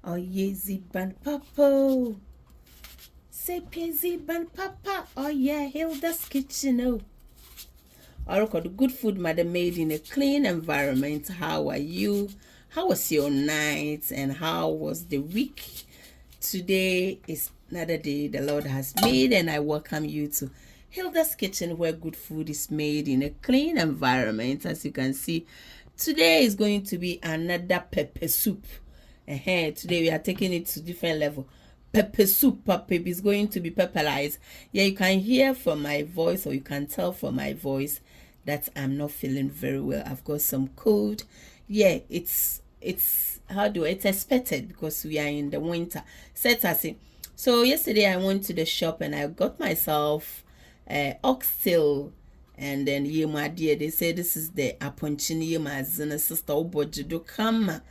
Oh yeah, Ziban Papa. Sapien Ziban Papa. Oh yeah, Hilda's kitchen. Oh. Oracle, the good food mother made in a clean environment. How are you? How was your night? And how was the week? Today is another day the Lord has made, and I welcome you to Hilda's Kitchen, where good food is made in a clean environment. As you can see, today is going to be another pepper soup. Today we are taking it to different level. Pepper soup, pepper is going to be pepperized. Yeah, you can hear from my voice, or you can tell from my voice that I'm not feeling very well. I've got some cold. Yeah, it's how do it's expected because we are in the winter. So yesterday I went to the shop and I got myself oxtail, and then my dear, they say this is the aponchini mazina sister obojido kama.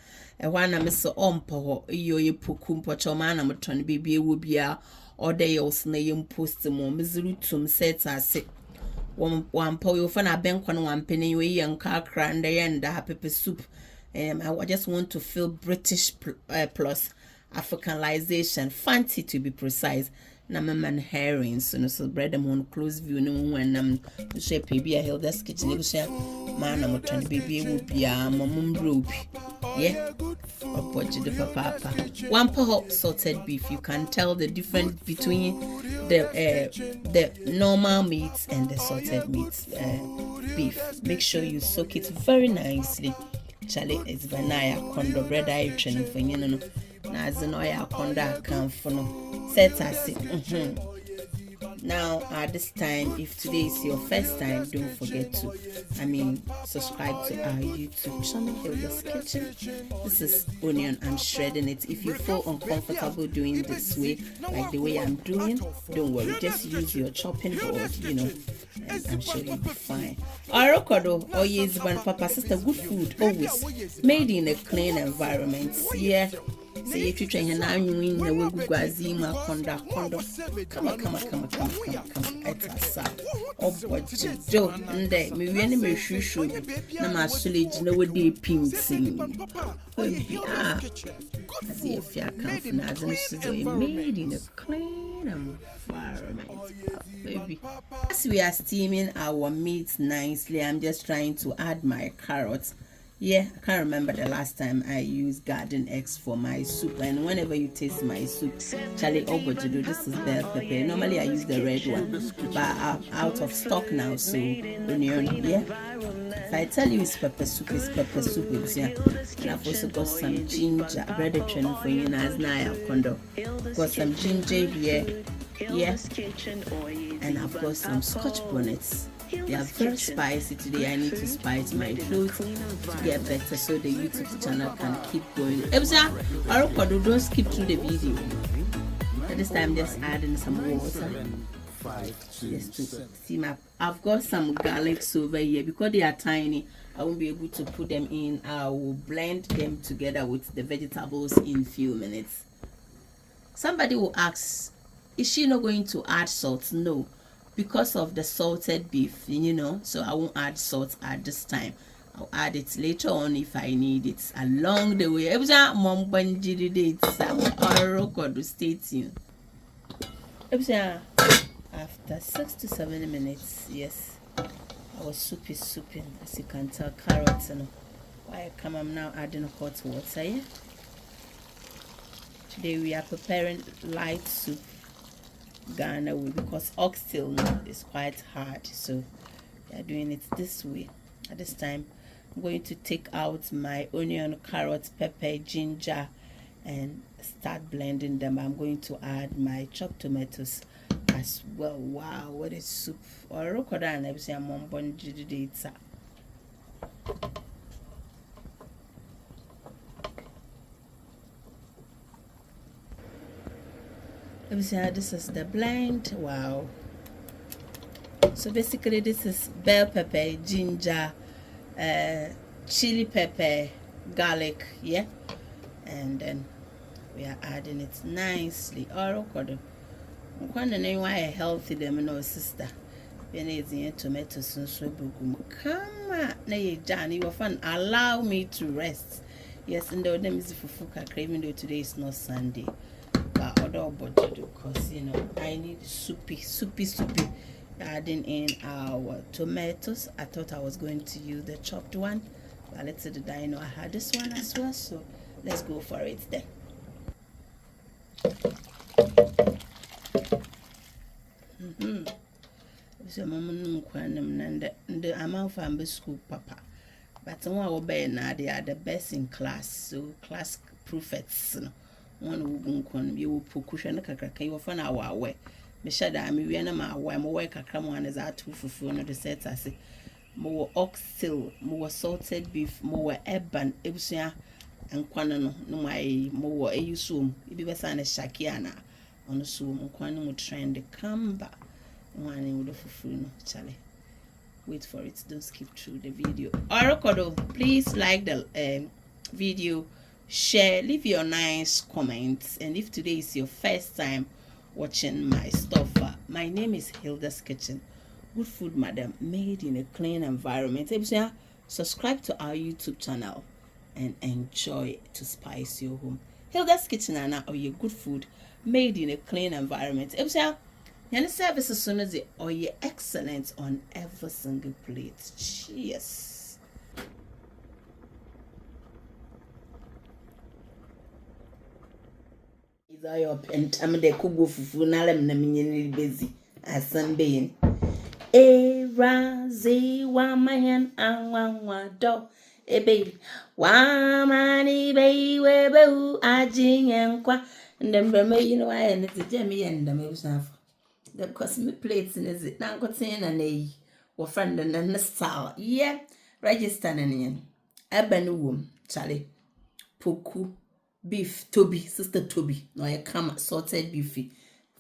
Ɛhɔ na me so ɔmpa hɔ iyo ye poku mpɔkyɛ ɔma na metɔn baby ewu bia order yos na yem post mo mezuru tum set ase wampa yo fa na benko no wampene yo ye nka akra nda ye nda pepper soup. I just want to feel British plus Africanization, fancy to be precise. Na man herring so bread them on close view no when share baby a Hilda's kitchen go share man I'm trying baby will be a mum rope. Yeah, budget the papa. One pot salted beef. You can tell the difference between the normal meat and the salted meat beef. Make sure you soak it very nicely. Charlie is vanilla condo bread I training for you know. Na as no ya conda can for no set as it. Now at this time, if today is your first time, don't forget to subscribe to our YouTube channel, Hilda's Kitchen. This is onion. I'm shredding it. If you feel uncomfortable doing this way, like the way I'm doing, don't worry, just use your chopping board, and I'm sure you'll be fine. Arokado, oh yes, Papa sister, good food always made in a clean environment. Yeah. Say if you train your now you win the way guazima condo. Come. It's a oh what Joe and they me when me show you na ma solid no way dey pimping. As if you come from as made in a clean environment. Baby. As we are steaming our meat nicely, I'm just trying to add my carrots. Yeah, I can't remember the last time I used garden eggs for my soup. And whenever you taste my soup, Charlie Obojido, this is bell pepper. Normally I use the red one, but I'm out of stock now. So onion, yeah. If I tell you it's pepper soup, it's pepper soup. Yeah. And I've also got some ginger, bread training for you as now condo. Got some ginger here, yeah, and I've got some Scotch bonnets. They are very spicy today. I need to spice my food to get better so the YouTube channel can keep going. Don't skip through the video. At this time, just adding some water. Just to steam up. I've got some garlics over here because they are tiny. I won't be able to put them in. I will blend them together with the vegetables in few minutes. Somebody will ask, is she not going to add salt? No. Because of the salted beef, so I won't add salt at this time. I'll add it later on if I need it along the way. Stay tuned. After 6 to 7 minutes, yes, our soup is souping. As you can tell, carrots and why I'm now adding hot water. Yeah. Today we are preparing light soup. Ghana way because oxtail is quite hard, so we are doing it this way. At this time, I'm going to take out my onion, carrot, pepper, ginger, and start blending them. I'm going to add my chopped tomatoes as well. Wow, what a soup! Let me see how this is the blend. Wow. So basically this is bell pepper, ginger, chili pepper, garlic, yeah. And then we are adding it nicely. Why healthy them no sister. Tomatoes and so come on. Johnny, you allow me to rest. Yes, and the name is Fufu kakra, even though today is not Sunday. But other body because I need soupy. Adding in our tomatoes. I thought I was going to use the chopped one, but little did I know I had this one as well. So let's go for it then. So mama no kwanam and the amount of school papa. But one obey now they are the best in class. So class prefects one who gon you will put cushion kakaka you for now away. Me shada me we na ma away mo work kakra mo is that fufu no the set as more oxtail, more salted beef, more eban ebusua nkwana no my more eyusum ibi besa na shakiana on so nkwana mo trend kamba one with the fufu no chale. Wait for it, don't skip through the video. Orokodo, please like the video, share, leave your nice comments, and if today is your first time watching my stuff, my name is Hilda's Kitchen. Good food, madam, made in a clean environment. Subscribe to our YouTube channel and enjoy to spice your home. Hilda's Kitchen or your good food made in a clean environment. Your service as soon as it or you're excellent on every single plate. Cheers. Is I up and time de kubo fufu na lem na minye busy as Sunday. Razi wa mayan anwa do e baby wa mani be we be ajin enkwa ndem be I and it's jemi and them was the cosmic plates in is it now got in and a friend and the style. Yeah, register in Eben Charlie Poku beef Toby, sister Toby, no I come sorted beefy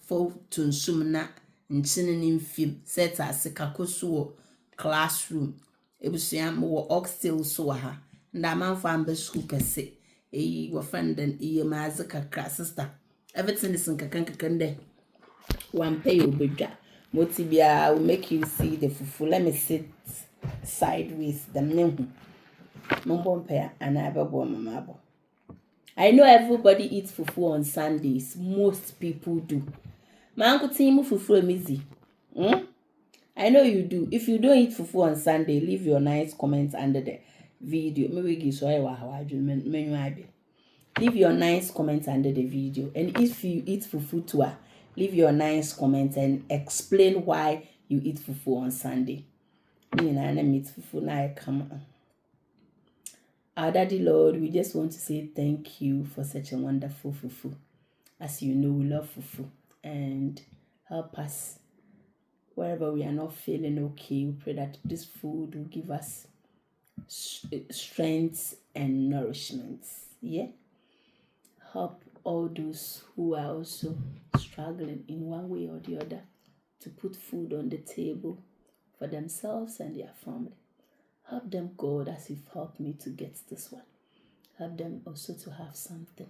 for to sumna and chinning film set as a kakosu classroom. It was more oxtail so ha and a man found the school per se. A friend and a mazaka sister. Everything is in kakanka. One pay obedra. Motibia will make you see the fufu. Let me sit sideways. The name Mumbompe and Ababo. I know everybody eats fufu on Sundays. Most people do. My uncle Timu fufu emizi. I know you do. If you don't eat fufu on Sunday, leave your nice comments under the video. Maybe give so leave your nice comments under the video. And if you eat fufu too, leave your nice comments and explain why you eat fufu on Sunday. Me and Anna meet fufu now. Come on. Our Daddy Lord, we just want to say thank you for such a wonderful fufu. As you know, we love fufu and help us wherever we are not feeling okay. We pray that this food will give us strength and nourishment. Yeah. Help all those who are also struggling in one way or the other to put food on the table for themselves and their family. Help them, God, as you've helped me to get this one. Help them also to have something.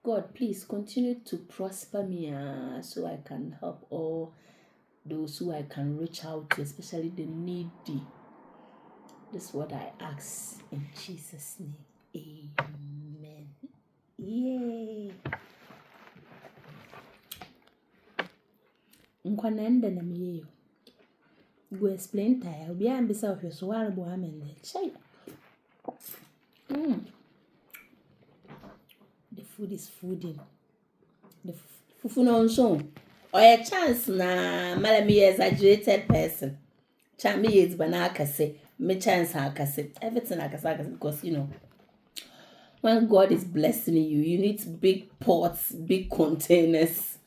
God, please continue to prosper me so I can help all those who I can reach out to, especially the needy. This is what I ask in Jesus' name. Amen. Yay. Nkwanende na miyo. Go explain tire. Obi ambisa ohwe so wale bo amende. Chai. The food is fooding. The fufu no so. Or a chance na malami exaggerated person. Chami is banaka say. Me chance akase. Everything akase because when God is blessing you, you need big pots, big containers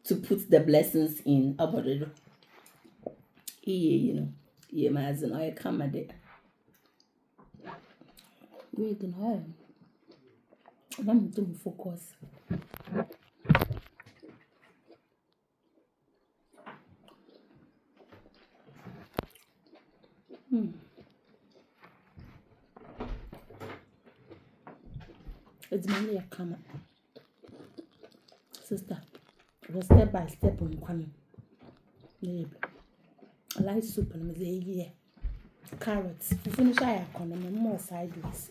to put the blessings in. Yeah, mazin, I come at it. We can have. I'm doing focus. It's mainly a camera. Sister, step by step on one. Light soup and yeah. Carrots. Finish I economy more sideways.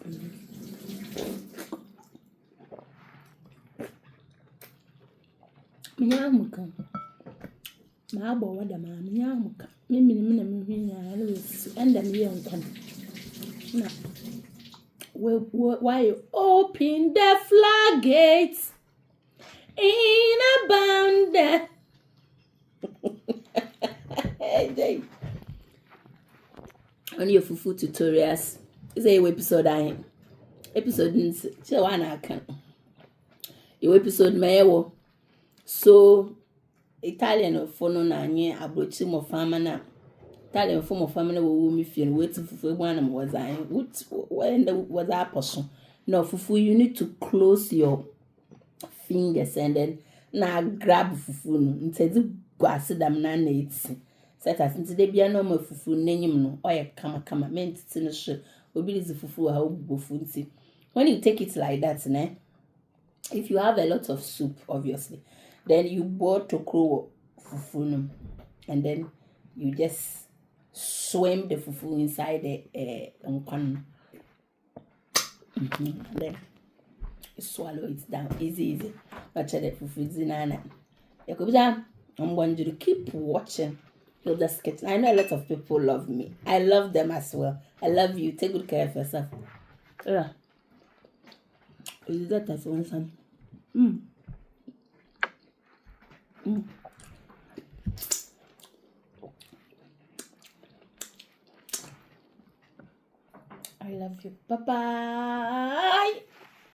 Minyamuka. My boy, what the man, Minyamuka. Mimi, and then you don't. Why you open the floodgates in a band? Hey, on your fufu tutorials. Is a episode I episode so one I can. Your episode mayo so Italian phone na nye abrochi mo farmer na Italian form of family will me feel waiting for one was I when was that person. No fufu you need to close your fingers and then na grab fufu no ntedi gwase dam na na eti set as ntide bia no ma fufu n'enyim no oye kama mentiti no hwe obi lizi fufu ha obubofu nti when you take it like that ne if you have a lot of soup obviously then you boil to grow fufu no and then you just swim the fufu inside the nkwan then you swallow it down easy but the fufu zinana I'm going to keep watching Hilda's Kitchen. I know a lot of people love me. I love them as well. I love you. Take good care of yourself. Yeah. Is that as one son? I love you. Bye-bye.